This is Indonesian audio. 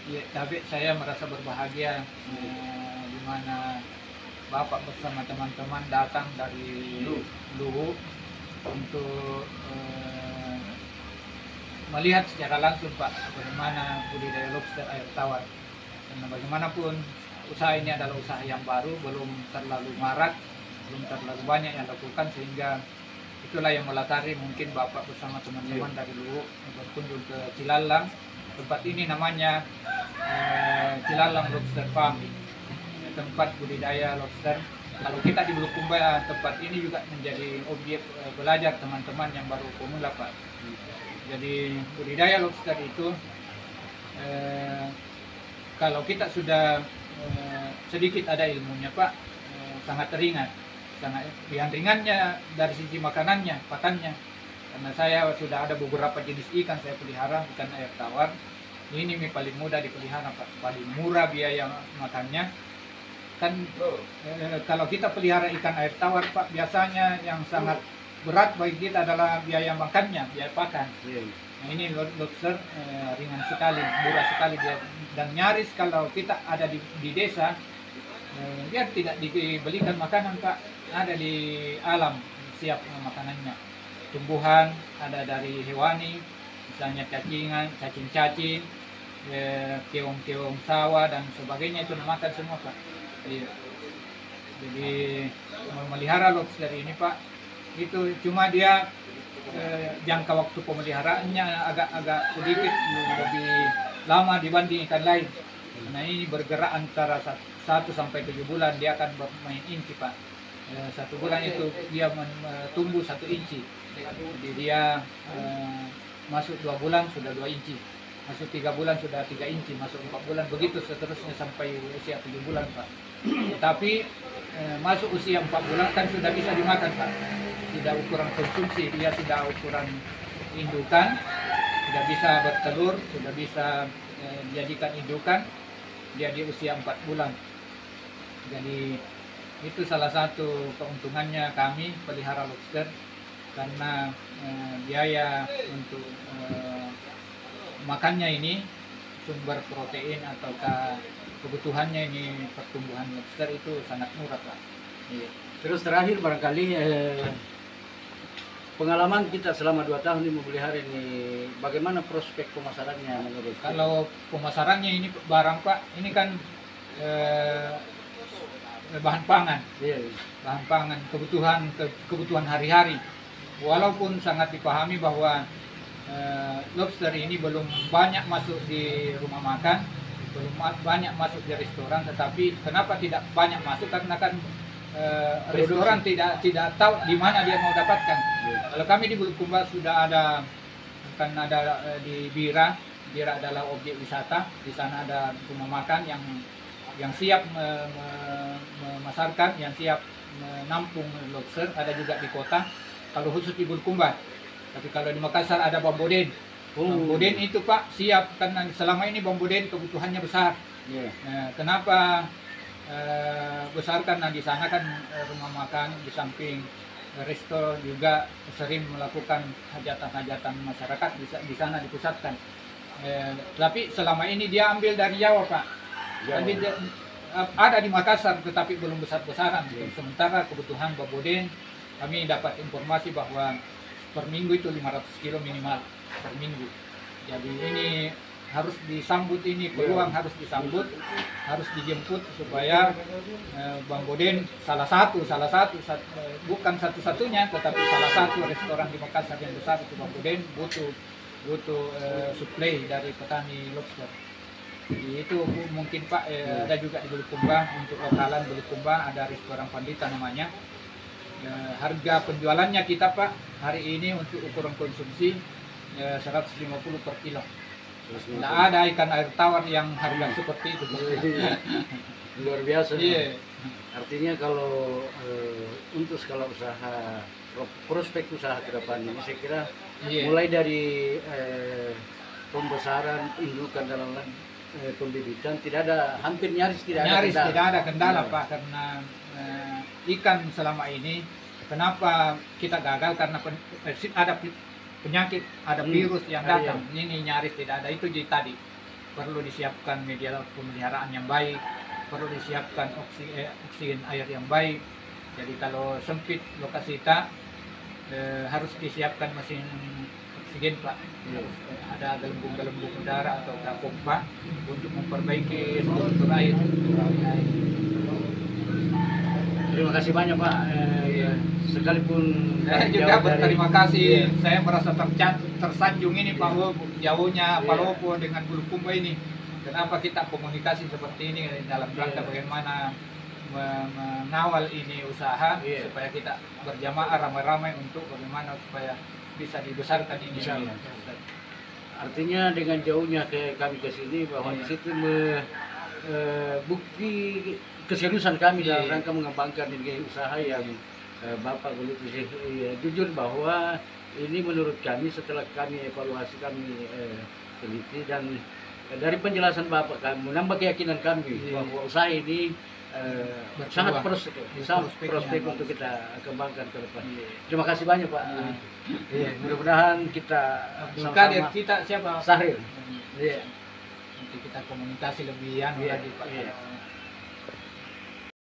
Ya, tapi saya merasa berbahagia di mana Bapak bersama teman-teman datang dari Luwu untuk melihat secara langsung Pak bagaimana budidaya lobster air tawar. Karena bagaimanapun usaha ini adalah usaha yang baru, belum terlalu marak, belum terlalu banyak yang lakukan, sehingga itulah yang melatari mungkin Bapak bersama teman-teman dari Luwu berkunjung ke Cilalang. Tempat ini namanya Cilalang Lobster Farm, tempat budidaya lobster. Kalau kita di Bulukumba, tempat ini juga menjadi objek belajar teman-teman yang baru pemula Pak. Jadi budidaya lobster itu kalau kita sudah sedikit ada ilmunya Pak, sangat ringan. Sangat ringannya dari sisi makanannya, pakannya. Karena saya sudah ada beberapa jenis ikan saya pelihara, ikan air tawar. Ini paling mudah dipelihara Pak, paling murah biaya makannya. Kan kalau kita pelihara ikan air tawar Pak, biasanya yang sangat berat bagi kita adalah biaya makannya, biaya pakan. Nah, ini lobster ringan sekali, murah sekali dia, dan nyaris kalau kita ada di desa, dia tidak dibelikan makanan Pak, ada di alam siap makanannya. Tumbuhan ada dari hewani, misalnya cacingan, cacing-cacing, keong-keong sawah dan sebagainya, itu makan semua Pak. Iya. Jadi memelihara lobster ini Pak, itu cuma dia jangka waktu pemeliharaannya agak sedikit lebih lama dibanding ikan lain. Nah ini bergerak antara 1 sampai 7 bulan dia akan bermain inci Pak. 1 bulan itu dia tumbuh 1 inci. Jadi dia masuk 2 bulan sudah 2 inci. Masuk 3 bulan sudah 3 inci, masuk 4 bulan, begitu seterusnya sampai usia 7 bulan Pak. Tapi masuk usia 4 bulan kan sudah bisa dimakan Pak. Tidak ukuran konsumsi, dia sudah ukuran indukan, sudah bisa bertelur, sudah bisa dijadikan indukan, dia di usia 4 bulan. Jadi itu salah satu keuntungannya kami pelihara lobster, karena biaya untuk makannya ini, sumber protein ataukah kebutuhannya ini pertumbuhan lobster itu sangat murah Pak. Iya. Terus terakhir barangkali pengalaman kita selama 2 tahun ini memelihara ini, bagaimana prospek pemasarannya menurut? Kalau pemasarannya ini barang Pak, ini kan bahan pangan, bahan pangan, kebutuhan hari-hari. Walaupun sangat dipahami bahwa lobster ini belum banyak masuk di rumah makan, belum banyak masuk di restoran, tetapi kenapa tidak banyak masuk? Karena kan restoran tidak tahu di mana dia mau dapatkan. Kalau kami di Bulukumba sudah ada, kan ada di Bira adalah objek wisata. Di sana ada rumah makan yang siap memasarkan, yang siap menampung lobster. Ada juga di kota. Kalau khusus di Bulukumba. Tapi kalau di Makassar ada Bamboden. Bamboden itu Pak siap, karena selama ini Bamboden kebutuhannya besar. Kenapa besar? Karena di sana kan rumah makan, di samping resto juga sering melakukan hajatan-hajatan masyarakat di sana dipusatkan. Tapi selama ini dia ambil dari Jawa Pak. Jadi ada di Makassar tetapi belum besar-besaran. Sementara kebutuhan Bamboden, kami dapat informasi bahwa per minggu itu 500 kilo minimal per minggu. Jadi ini harus disambut, ini peluang harus disambut, harus dijemput supaya Bamboden salah satu bukan satu-satunya, tetapi salah satu restoran di Makassar yang besar itu Bamboden butuh suplai dari petani lobster. Jadi itu mungkin Pak, ada juga di Bulukumba, untuk lokalan Bulukumba ada restoran Pandita namanya. Harga penjualannya kita Pak hari ini untuk ukuran konsumsi 150 per kilo. Tidak ada ikan air tawar yang harga seperti itu. Luar biasa. Iya. Artinya kalau untuk skala usaha, prospek usaha ke depan ini saya kira mulai dari pembesaran, indukan dalam pembibitan hampir nyaris tidak ada kendala Pak, karena ikan selama ini kenapa kita gagal, karena ada penyakit, ada virus yang datang. Ini nyaris tidak ada, itu jadi tadi perlu disiapkan media pemeliharaan yang baik, perlu disiapkan oksigen air yang baik. Jadi kalau sempit lokasi kita harus disiapkan mesin oksigen Pak. Harus ada gelembung-gelembung udara atau pompa untuk memperbaiki struktur air. Terima kasih banyak Pak. Sekalipun Saya juga berterima kasih. Saya merasa tersanjung ini Pak jauhnya Palopo dengan Bulukumba ini. Kenapa kita komunikasi seperti ini dalam rangka bagaimana mengawal ini usaha supaya kita berjamaah ramai-ramai untuk bagaimana supaya bisa dibesarkan ini. Artinya dengan jauhnya kami ke sini bahwa di situ bukti keseriusan kami dalam rangka mengembangkan ini usaha yang Bapak begitu jujur bahwa ini menurut kami setelah kami evaluasi kami teliti dan dari penjelasan Bapak kami menambah keyakinan kami bahwa usaha ini sangat prospek untuk kita kembangkan ke depan. Terima kasih banyak Pak. Mudah-mudahan kita sama kita siapa? Sahril. Nanti kita komunikasi lebih lagi Pak.